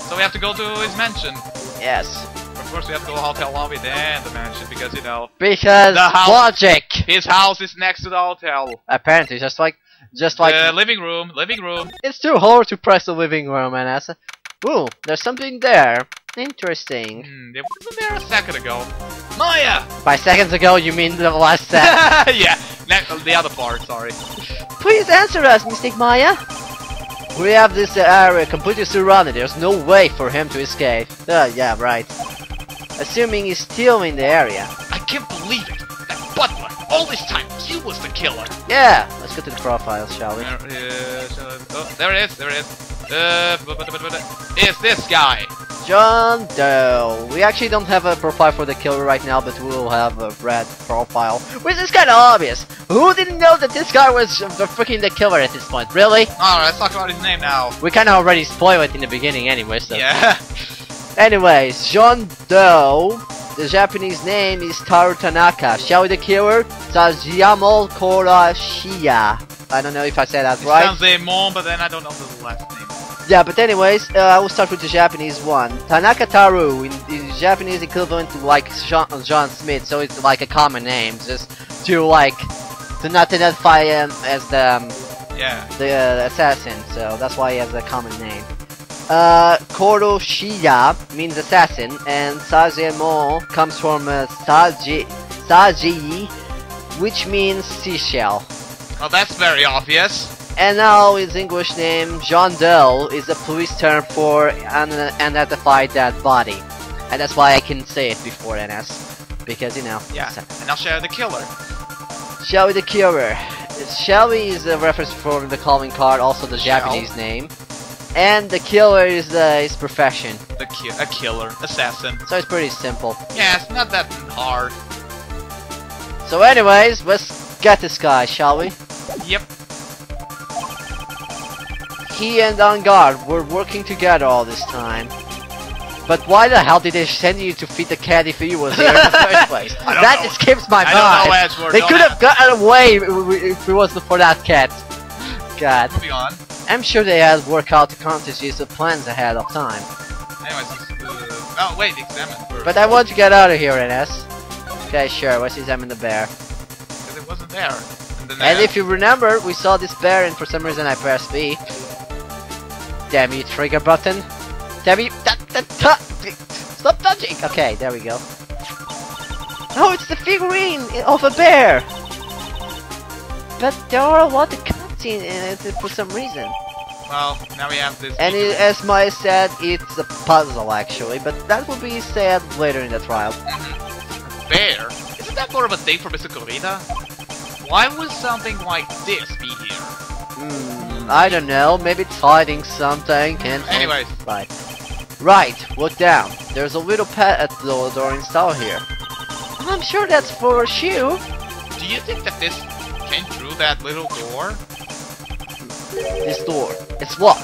So we have to go to his mansion. Yes. Of course, we have to go to the hotel lobby, then the mansion, because you know. Because the house, logic. His house is next to the hotel. Apparently, just like the living room. It's too hard to press the living room, and ooh, there's something there. Interesting. It wasn't there a second ago. Maya! By seconds ago, you mean the last second? Yeah, the other part, sorry. Please answer us, Mystic Maya. We have this area completely surrounded. There's no way for him to escape. Yeah, right. Assuming he's still in the area. I can't believe it. That butler, all this time, he was the killer. Yeah, let's go to the profile, shall we? Oh, there it is. It's this guy. John Doe. We actually don't have a profile for the killer right now, but we'll have a red profile, which is kind of obvious. Who didn't know that this guy was the killer at this point? Really? Alright, let's talk about his name now. We kind of already spoiled it in the beginning anyway, so... Yeah. Anyways, John Doe. The Japanese name is Taru Tanaka. Shall we the killer? Sajiyamo Korashiya. I don't know if I said that right. Sounds a mom, but then I don't know the last name. Yeah, but anyways, I will start with the Japanese one. Tanaka Taru, in Japanese equivalent to like John Smith, so it's like a common name, just to not identify him as the assassin, so that's why he has a common name. Koroshiya means assassin, and Sajemo comes from Saji, which means seashell. Well, that's very obvious. And now his English name, John Doe, is a police term for unidentified dead body. And that's why I can say it before NS. Because, you know. Yeah, and now Shelly the killer. Shelly the killer. Shelly is a reference from the calling card, also the Japanese name. And the killer is his profession. A killer, assassin. So it's pretty simple. Yeah, it's not that hard. So anyways, let's get this guy, shall we? Yep. He and On Guard were working together all this time. But why the hell did they send you to feed the cat if he was here in the first place? That escapes my mind. They could have gotten away if it wasn't for that cat. God. Moving on. I'm sure they had worked out the contingencies of plans ahead of time. Anyways, oh wait, examine first. But I want to get out of here, NS. Okay, sure, let's examine the bear. Because it wasn't there. And if you remember, we saw this bear and for some reason I pressed B. Damn you, trigger button. Damn you, stop touching! Okay, there we go. Oh, it's the figurine of a bear! But there are a lot of cutscenes in it for some reason. Well, now we have this. And as Maya said, it's a puzzle actually, but that will be said later in the trial. Bear? Isn't that more of a thing for Mr. Corita? Why would something like this be here? I don't know, maybe it's hiding something, Anyways. Right, look down. There's a little pet at the door installed here. I'm sure that's for a shoe. Do you think that this came through that little door? This door. It's locked.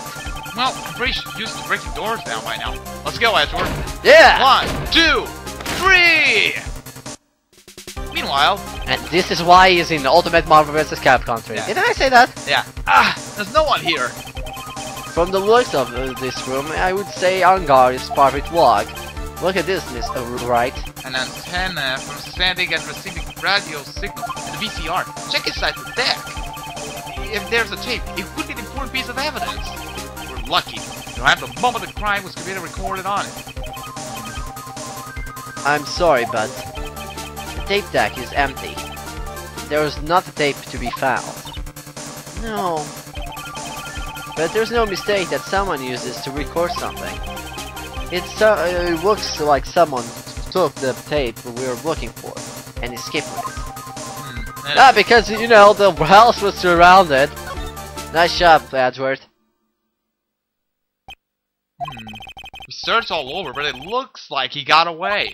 Well, I'm pretty used to breaking doors down by now. Let's go, Edward. Yeah! 1, 2, 3! Meanwhile... And this is why he's in the Ultimate Marvel vs. Capcom 3. Yeah. Didn't I say that? Yeah. There's no one here. From the looks of this room, I would say On Guard is perfect log. Look at this, Mr. Wright. An antenna from sending and receiving radio signals to the VCR. Check inside the deck. If there's a tape, it could be an important piece of evidence. We're lucky. You'll have the moment the crime was committed recorded on it. I'm sorry, but the tape deck is empty. There is not a tape to be found. No. But there's no mistake that someone used this to record something. It looks like someone took the tape we were looking for and escaped with it. Because, you know, the house was surrounded. Nice job, Edward. We searched all over, but it looks like he got away.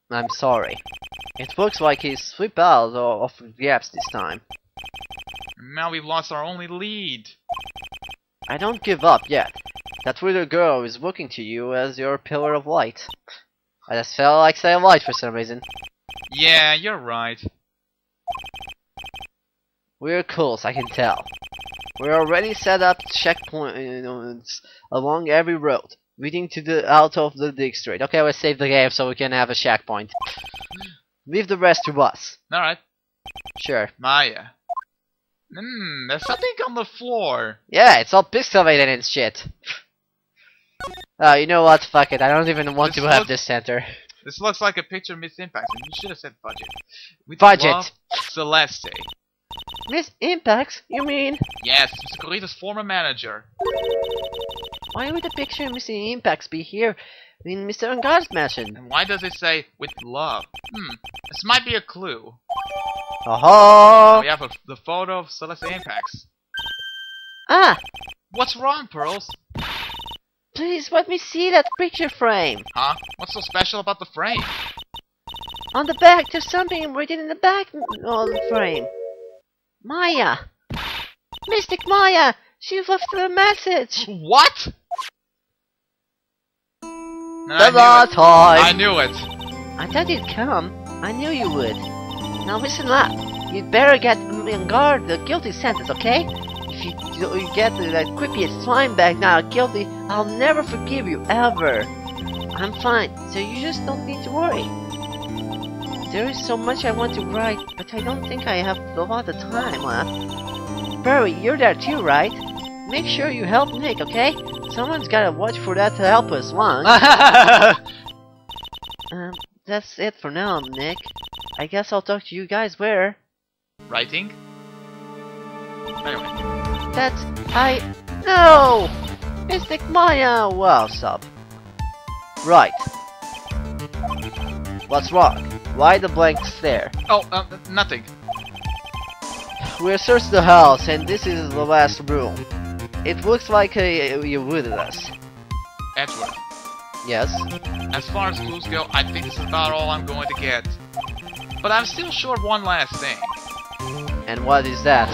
I'm sorry. It looks like he slipped out of the gaps this time. Now we've lost our only lead. I don't give up yet. That little girl is looking to you as your pillar of light. I just felt like saying light for some reason. Yeah, you're right. We're close, I can tell. We're already set up checkpoints along every road. leading to the out of the district. Okay, let's save the game so we can have a checkpoint. Leave the rest to us. Alright. Sure. Maya. There's something on the floor. Yeah, it's all pixelated and shit. You know what? Fuck it. I don't even want to have this center. This looks like a picture of Miss Impact, and you should have said budget. With Budget. love, Celeste. Miss Impacts? You mean? Yes, Mr. Corita's former manager. Why would the picture of Miss Impacts be here in Mr. Angar's mansion? And why does it say with love? This might be a clue. Oh! We have the photo of Celeste Impacts. Ah! What's wrong, Pearls? Please let me see that picture frame. Huh? What's so special about the frame? On the back, there's something written in the back of the frame. Maya! Mystic Maya! She left a message! What? I knew it. I thought you'd come. I knew you would. Now listen up. You'd better get on guard the guilty sentence, okay? If you get that creepiest slime bag now guilty, I'll never forgive you, ever. I'm fine, so you just don't need to worry. There is so much I want to write, but I don't think I have a lot of time left. Barry, you're there too, right? Make sure you help Nick, okay? Someone's gotta watch for that to help us along. That's it for now, Nick. I guess I'll talk to you guys later. Writing? Anyway. No! Mystic Maya! Wow, sub. Right. What's wrong? Why the blank stare? Oh, nothing. We searched the house, and this is the last room. It looks like you with us. Edward. Yes? As far as clues go, I think this is about all I'm going to get. But I'm still short of one last thing. And what is that?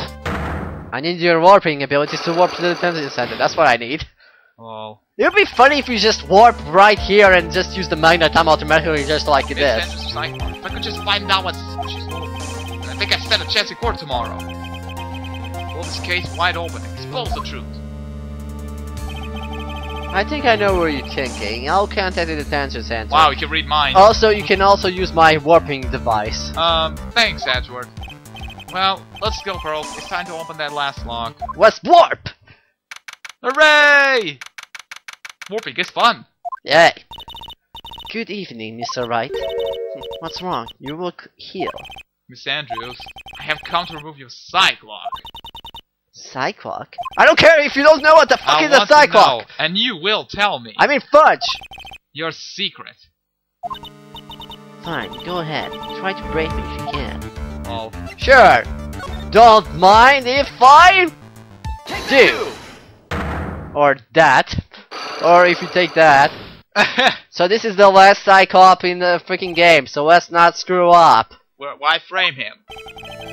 I need your warping abilities to warp to the detention center. That's what I need. Oh. It would be funny if you just warp right here and just use the magnet time automatically just like this. If I could just find out what she's doing. I think I stand a chance in court tomorrow. Pull this case wide open and expose the truth. I think I know where you're thinking. I'll contact the detention center. Wow, you can read minds. Also, you can also use my warping device. Thanks, Edward. Well, let's go, Pearl. It's time to open that last lock. Let's warp! Hooray! Warping is fun. Yay. Good evening, Mr. Wright. What's wrong? You look healed. Miss Andrews, I have come to remove your psych lock. Psych lock? I don't care if you don't know what the fuck is a psych lock! And you will tell me. I mean fudge! Your secret. Fine, go ahead. Try to break me if you can. Oh. Sure! Don't mind if I do! Or that. Or if you take that. So this is the last Cyclop in the freaking game, so let's not screw up. Why frame him?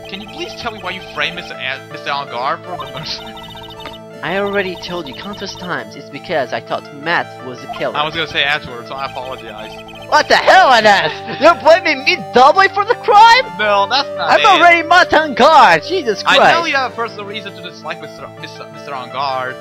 Can you please tell me why you framed Mr. Algar for the... I already told you countless times, it's because I thought Matt was the killer. I was gonna say Edward, so I apologize. What the hell on that? You're blaming me doubly for the crime? No, that's not I'm already Matt on guard, Jesus Christ. I know you have a personal reason to dislike Mr. On guard.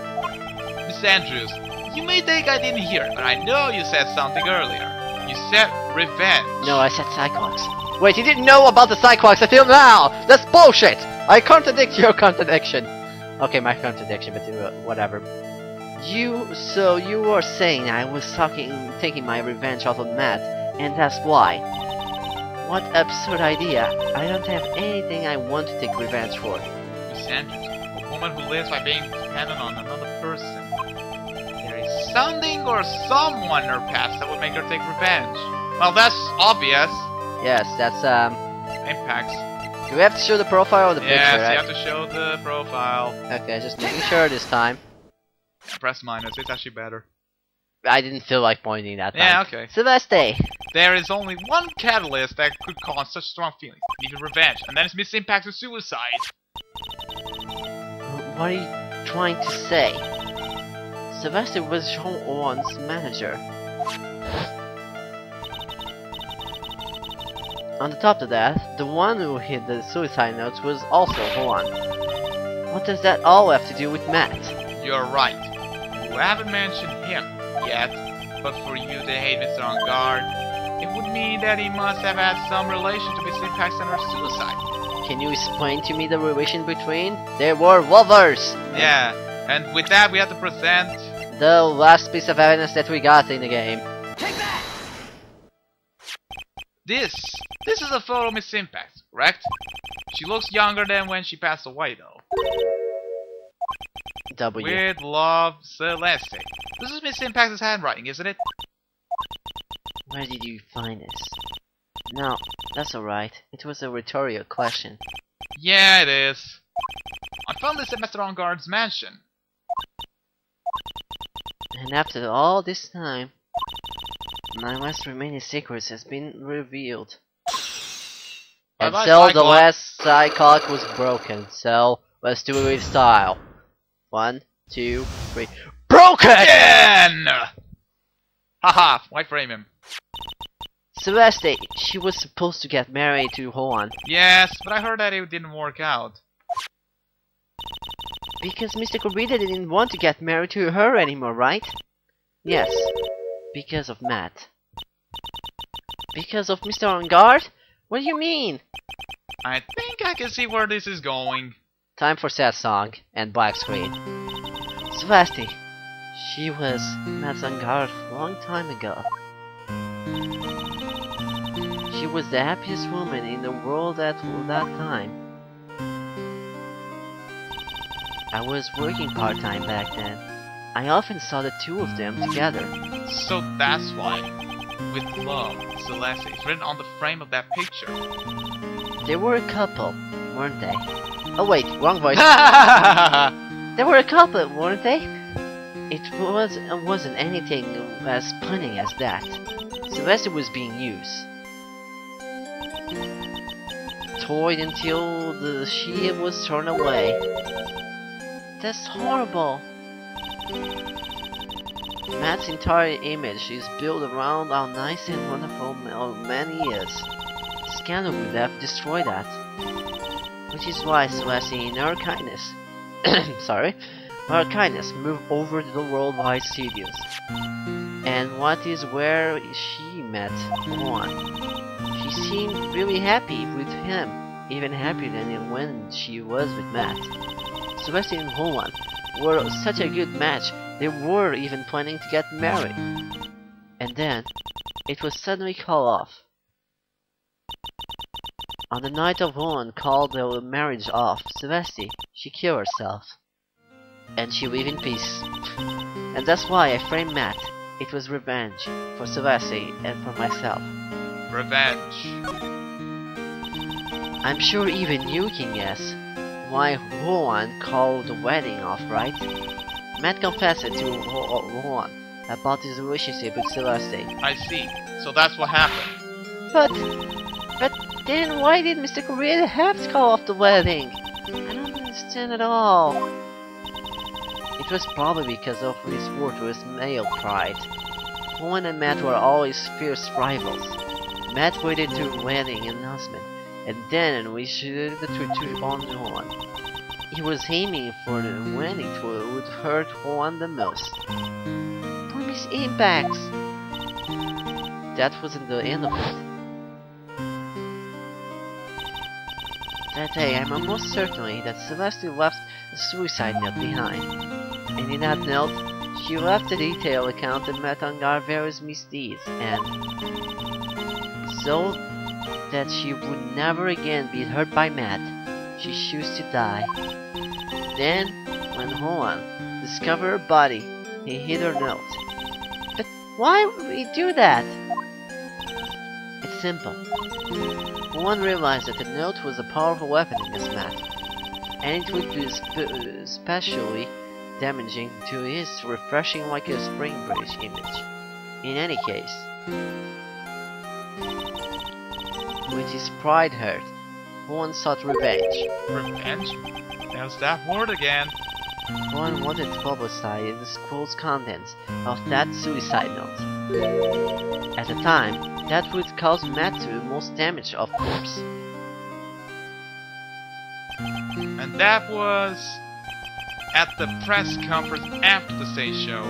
Miss Andrews, you may think I didn't hear it, but I know you said something earlier. You said revenge. No, I said Cyclops. Wait, you didn't know about the Cyclops until now! That's bullshit! I contradict your contradiction. Okay, my contradiction, but whatever. So you were saying I was taking my revenge out on Matt, and that's why. What absurd idea. I don't have anything I want to take revenge for. Miss Andrews, a woman who lives by being dependent on another person. There is something or someone in her past that would make her take revenge. Well, that's obvious. Yes, that's Impacts. Do we have to show the profile of the picture? Yes, right? you have to show the profile. Okay, just making sure this time. Press minus, it's actually better. I didn't feel like pointing that time. Yeah, okay. Celeste! There is only one catalyst that could cause such strong feelings, even revenge, and that is Miss Impact's suicide. What are you trying to say? Sylvester was Sean's manager. On the top of that, the one who hid the suicide notes was also Juan. What does that all have to do with Matt? You're right. You haven't mentioned him, yet, but for you to hate Mr. On Guard, it would mean that he must have had some relation to Miss Impact's and her suicide. Can you explain to me the relation between? They were lovers! Yeah, and with that we have to present... The last piece of evidence that we got in the game. Take that! This is a photo of Miss Impact, correct? She looks younger than when she passed away, though. W. With love, Celeste. This is Miss Impact's handwriting, isn't it? Where did you find this? No, that's alright. It was a rhetorical question. Yeah, it is. I found this at Mr. On Guard's mansion. And after all this time, my last remaining secrets has been revealed. And Bye-bye, so the Cyclops. last cyclock was broken, so let's do it with style. 1, 2, 3. Broken! Again! Haha, why frame him? Celeste, she was supposed to get married to Juan. Yes, but I heard that it didn't work out. Because Mr. Corrida didn't want to get married to her anymore, right? Yes, because of Matt. Because of Mr. On Guard? What do you mean? I think I can see where this is going. Time for sad song and black screen. Celeste, she was Matt's On Guard a long time ago. She was the happiest woman in the world at that time. I was working part-time back then. I often saw the two of them together. So that's why, with love, Celeste is written on the frame of that picture. They were a couple, weren't they? Oh wait, wrong voice. They were a couple, weren't they? It wasn't anything as punning as that. Sylvester was being used. Toyed until the she was thrown away. That's horrible. Matt's entire image is built around how nice and wonderful man he is. Scandal would have destroyed that. Which is why Celeste, in her kindness, moved over to the Worldwide Studios. And what is where she met Juan. She seemed really happy with him, even happier than when she was with Matt. Celeste and Juan were such a good match, they were even planning to get married. And then, it was suddenly called off. On the night of Juan called the marriage off, Celeste, she killed herself. And she lived in peace. And that's why I framed Matt. It was revenge for Celeste and for myself. Revenge. I'm sure even you can guess why Juan called the wedding off, right? Matt confessed it to Juan about his relationship with Celeste. I see. So that's what happened. But then why did Mr. Correa have to call off the wedding? I don't understand at all. It was probably because of his virtuous male pride. Juan and Matt were always fierce rivals. Matt waited to the wedding announcement, and then we showed the truth on Juan. He was aiming for the wedding that would hurt Juan the most. Poor Miss Impacts! That wasn't the end of it. That day, I'm almost certain that Celeste left a suicide note behind. And in that note, she left a detailed account of Matt On Guard's various misdeeds, and so that she would never again be hurt by Matt, she chose to die. Then, when Juan discovered her body, he hid her note. But why would he do that? It's simple. Juan realized that the note was a powerful weapon against Matt, and it would be especially damaging to his refreshing like a spring British image. In any case, with his pride hurt, Juan sought revenge. Revenge? There's that word again. Juan wanted to publicize the school's contents of that suicide note. At the time, that would cause Matt the most damage, of course. And that was at the press conference after the stage show.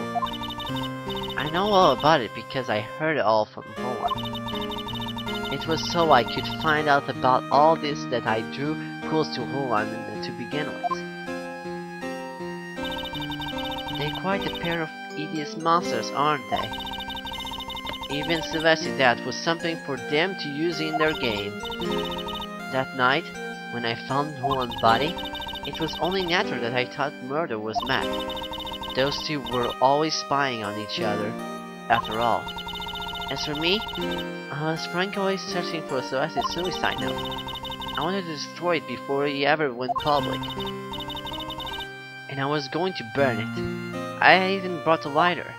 know all about it because I heard it all from Rowan. It was so I could find out about all this that I drew close to Rowan to begin with. They're quite a pair of hideous monsters, aren't they? Even suggested that was something for them to use in their game. That night, when I found Rowan's body, it was only natural that I thought murder was mad. Those two were always spying on each other, after all. As for me, I was frankly searching for Celeste's suicide note. I wanted to destroy it before it ever went public. And I was going to burn it. I even brought a lighter.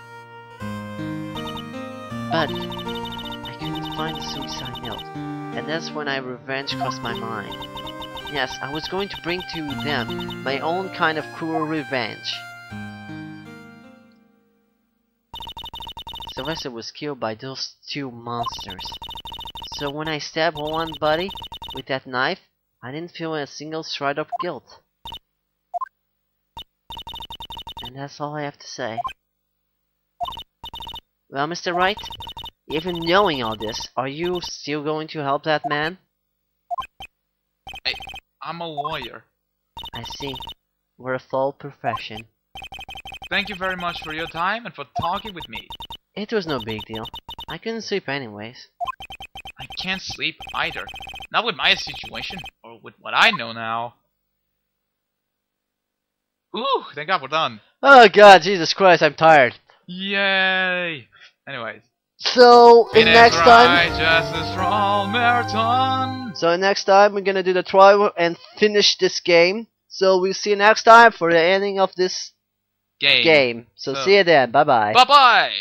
But I couldn't find the suicide note, and that's when revenge crossed my mind. Yes, I was going to bring to them my own kind of cruel revenge. Sylvester was killed by those two monsters. So when I stabbed one body with that knife, I didn't feel a single shred of guilt. And that's all I have to say. Well, Mr. Wright, even knowing all this, are you still going to help that man? Hey, I'm a lawyer. I see. We're a full profession. Thank you very much for your time and for talking with me. It was no big deal. I couldn't sleep anyways. I can't sleep either. Not with my situation, or with what I know now. Ooh, thank God we're done. Oh god, Jesus Christ, I'm tired. Yay! Anyways. So, in Phoenix next time... Wright Justice for all marathon. So next time we're gonna do the trial and finish this game. So we'll see you next time for the ending of this game. So see you then. Bye bye. Bye bye.